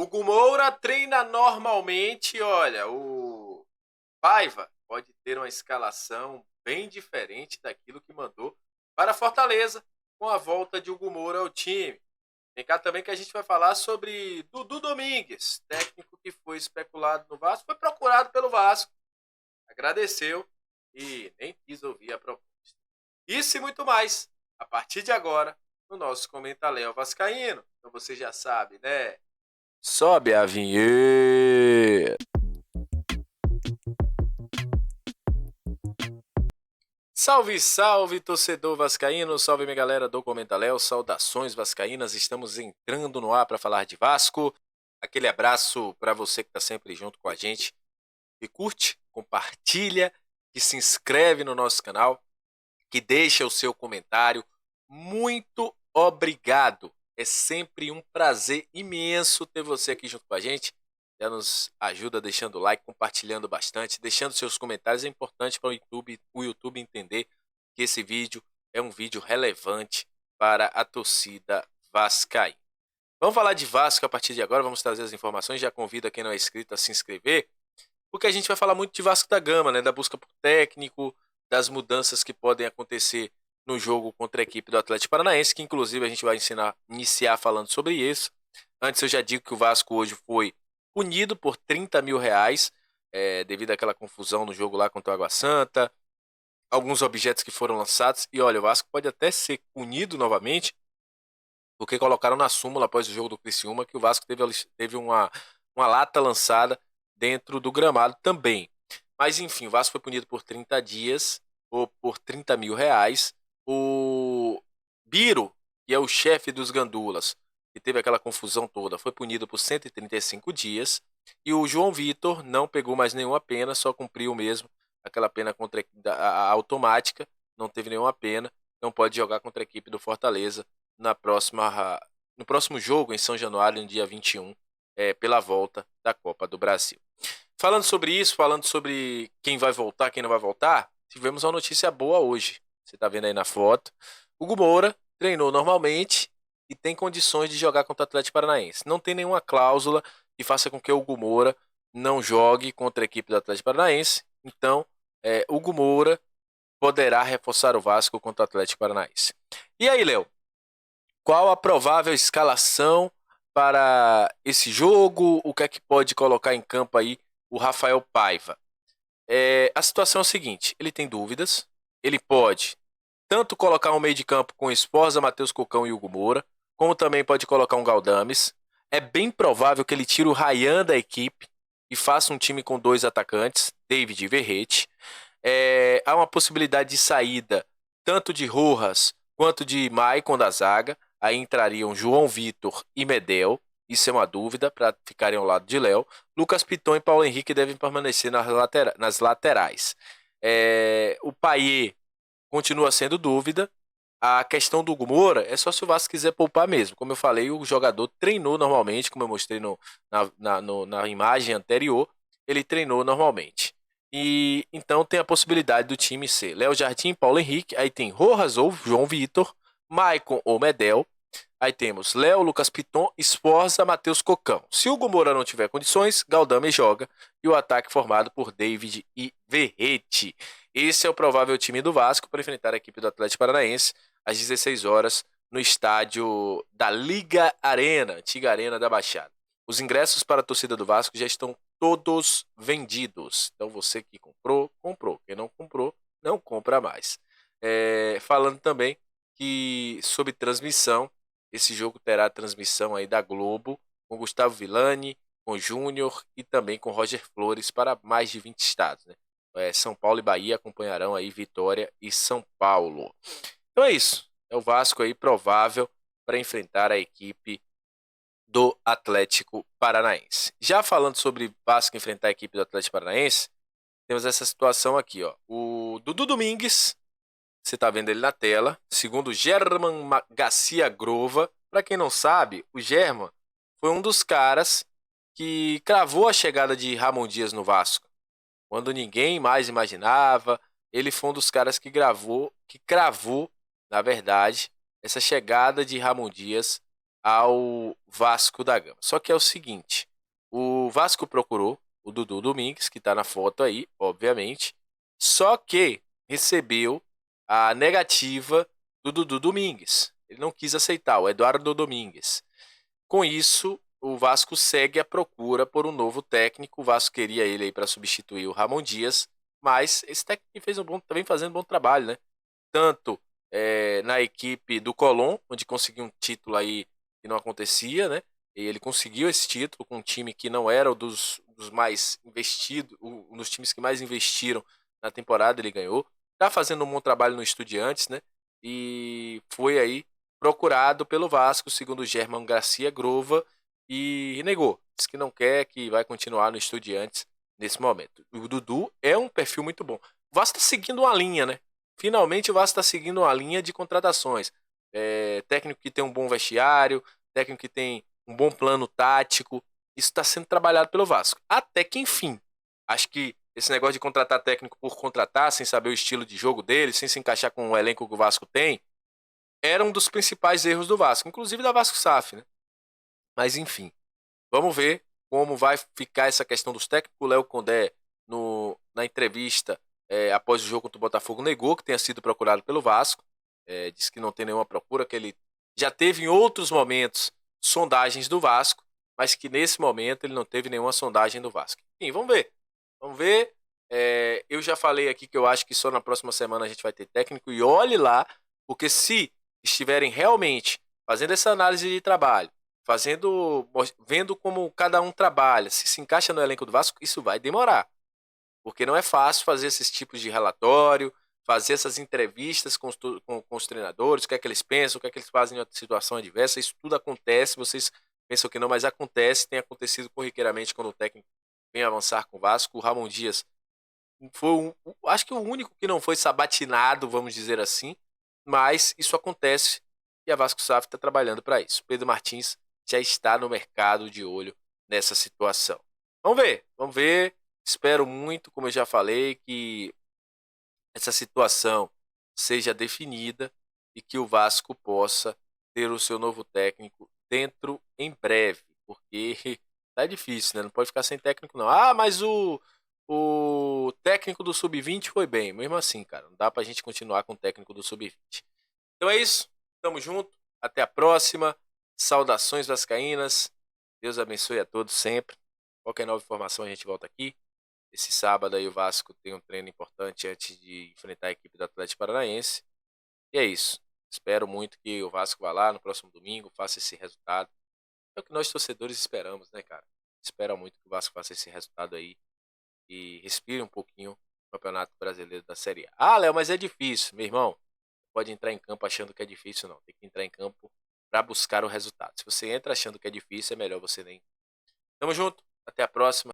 Hugo Moura treina normalmente. Olha, o Paiva pode ter uma escalação bem diferente daquilo que mandou para Fortaleza com a volta de Hugo Moura ao time. Vem cá também que a gente vai falar sobre Dudu Domingues, técnico que foi especulado no Vasco, foi procurado pelo Vasco, agradeceu e nem quis ouvir a proposta. Isso e muito mais, a partir de agora, no nosso Comentário Vascaíno. Então você já sabe, né? Sobe a vinheta. Salve, salve, torcedor vascaíno, salve minha galera do Comentaléu, saudações vascaínas, estamos entrando no ar para falar de Vasco. Aquele abraço para você que está sempre junto com a gente, que curte, compartilha, que se inscreve no nosso canal, que deixa o seu comentário. Muito obrigado, é sempre um prazer imenso ter você aqui junto com a gente. Já nos ajuda deixando o like, compartilhando bastante, deixando seus comentários. É importante para o YouTube entender que esse vídeo é um vídeo relevante para a torcida vascaína. Vamos falar de Vasco a partir de agora, vamos trazer as informações. Já convido quem não é inscrito a se inscrever, porque a gente vai falar muito de Vasco da Gama, né? Da busca por técnico, das mudanças que podem acontecer no jogo contra a equipe do Atlético Paranaense, que inclusive a gente vai iniciar falando sobre isso. Antes eu já digo que o Vasco hoje foi punido por 30 mil reais, devido àquela confusão no jogo lá contra o Água Santa, alguns objetos que foram lançados, e olha, o Vasco pode até ser punido novamente, porque colocaram na súmula após o jogo do Criciúma que o Vasco teve uma lata lançada dentro do gramado também. Mas enfim, o Vasco foi punido por 30 dias, ou por 30 mil reais. O Biro, que é o chefe dos Gandulas, que teve aquela confusão toda, foi punido por 135 dias. E o João Vitor não pegou mais nenhuma pena, só cumpriu mesmo aquela pena contra a automática, não teve nenhuma pena, não pode jogar contra a equipe do Fortaleza no próximo jogo, em São Januário, no dia 21, pela volta da Copa do Brasil. Falando sobre isso, falando sobre quem vai voltar, quem não vai voltar, tivemos uma notícia boa hoje. Você está vendo aí na foto. Hugo Moura treinou normalmente e tem condições de jogar contra o Atlético Paranaense. Não tem nenhuma cláusula que faça com que o Hugo Moura não jogue contra a equipe do Atlético Paranaense. Então, Hugo Moura poderá reforçar o Vasco contra o Atlético Paranaense. E aí, Léo? Qual a provável escalação para esse jogo? O que é que pode colocar em campo aí o Rafael Paiva? A situação é a seguinte, ele tem dúvidas, ele pode tanto colocar um meio de campo com Esforza, Matheus Cocão e Hugo Moura, como também pode colocar um Galdames. É bem provável que ele tire o Ryan da equipe e faça um time com dois atacantes, David e Verrete. Há uma possibilidade de saída tanto de Rojas quanto de Maicon da zaga. Aí entrariam João Vitor e Medel. Isso é uma dúvida para ficarem ao lado de Léo. Lucas Piton e Paulo Henrique devem permanecer nas laterais. O Payet continua sendo dúvida. A questão do Hugo Moura é só se o Vasco quiser poupar mesmo. Como eu falei, o jogador treinou normalmente, como eu mostrei na imagem anterior. Ele treinou normalmente. E então tem a possibilidade do time ser Léo Jardim, Paulo Henrique. Aí tem Rojas ou João Vitor, Maicon ou Medel. Aí temos Léo, Lucas Piton, Esforza, Matheus Cocão. Se o Hugo Moura não tiver condições, Galdame joga. E o ataque formado por David e Verrete. Esse é o provável time do Vasco para enfrentar a equipe do Atlético Paranaense às 16 horas no estádio da Liga Arena, antiga Arena da Baixada. Os ingressos para a torcida do Vasco já estão todos vendidos. Então você que comprou, comprou. Quem não comprou, não compra mais. Falando também que sobre transmissão, esse jogo terá transmissão aí da Globo, com Gustavo Villani, com Júnior e também com Roger Flores para mais de 20 estados, né? São Paulo e Bahia acompanharão aí Vitória e São Paulo. Então é isso. É o Vasco aí provável para enfrentar a equipe do Atlético Paranaense. Já falando sobre Vasco enfrentar a equipe do Atlético Paranaense, temos essa situação aqui, ó. O Dudu Domingues, você está vendo ele na tela, segundo German Garcia Grova. Para quem não sabe, o German foi um dos caras que cravou a chegada de Ramon Dias no Vasco. Quando ninguém mais imaginava, ele foi um dos caras que cravou, na verdade, essa chegada de Ramon Dias ao Vasco da Gama. Só que é o seguinte, o Vasco procurou o Dudu Domingues, que está na foto aí, obviamente, só que recebeu a negativa do Dudu Domingues. Ele não quis aceitar, o Eduardo Domingues. Com isso, o Vasco segue a procura por um novo técnico. O Vasco queria ele aí para substituir o Ramon Dias, mas esse técnico vem fazendo um bom trabalho, né? Tanto na equipe do Colón, onde conseguiu um título aí que não acontecia, né? E ele conseguiu esse título com um time que não era dos mais investidos, um dos times que mais investiram na temporada, ele ganhou. Tá fazendo um bom trabalho no Estudiantes, né? E foi aí procurado pelo Vasco, segundo o German Garcia Grova, e negou. Diz que não quer, que vai continuar no Estudiantes nesse momento. O Dudu é um perfil muito bom. O Vasco está seguindo uma linha, né? Finalmente o Vasco está seguindo uma linha de contratações. Técnico que tem um bom vestiário, técnico que tem um bom plano tático. Isso está sendo trabalhado pelo Vasco. Até que, enfim, acho que esse negócio de contratar técnico por contratar, sem saber o estilo de jogo dele, sem se encaixar com o elenco que o Vasco tem, era um dos principais erros do Vasco, inclusive da Vasco SAF, né? Mas enfim, vamos ver como vai ficar essa questão dos técnicos. O Léo Condé, na entrevista após o jogo contra o Botafogo, negou que tenha sido procurado pelo Vasco. Disse que não tem nenhuma procura, que ele já teve em outros momentos sondagens do Vasco, mas que nesse momento ele não teve nenhuma sondagem do Vasco. Enfim, vamos ver. Vamos ver. Eu já falei aqui que eu acho que só na próxima semana a gente vai ter técnico, e olhe lá, porque se estiverem realmente fazendo essa análise de trabalho, vendo como cada um trabalha, se encaixa no elenco do Vasco, isso vai demorar. Porque não é fácil fazer esses tipos de relatório, fazer essas entrevistas com os treinadores, o que é que eles pensam, o que é que eles fazem em outra situação adversa. Isso tudo acontece, vocês pensam que não, mas acontece, tem acontecido corriqueiramente quando o técnico vem avançar com o Vasco. O Ramon Dias foi acho que o único que não foi sabatinado, vamos dizer assim, mas isso acontece e a Vasco SAF está trabalhando para isso. Pedro Martins já está no mercado de olho nessa situação. Vamos ver. Espero muito, como eu já falei, que essa situação seja definida e que o Vasco possa ter o seu novo técnico dentro em breve, porque tá difícil, né? Não pode ficar sem técnico, não. Ah, mas o técnico do Sub-20 foi bem. Mesmo assim, cara, não dá pra gente continuar com o técnico do Sub-20. Então é isso. Tamo junto. Até a próxima. Saudações vascaínas. Deus abençoe a todos sempre. Qualquer nova informação a gente volta aqui. Esse sábado aí o Vasco tem um treino importante antes de enfrentar a equipe do Atlético Paranaense. E é isso. Espero muito que o Vasco vá lá no próximo domingo, faça esse resultado. É o que nós torcedores esperamos, né, cara? Espero muito que o Vasco faça esse resultado aí e respire um pouquinho no Campeonato Brasileiro da Série A. Ah, Léo, mas é difícil, meu irmão. Não pode entrar em campo achando que é difícil, não. Tem que entrar em campo para buscar o resultado. Se você entra achando que é difícil, é melhor você nem. Tamo junto. Até a próxima.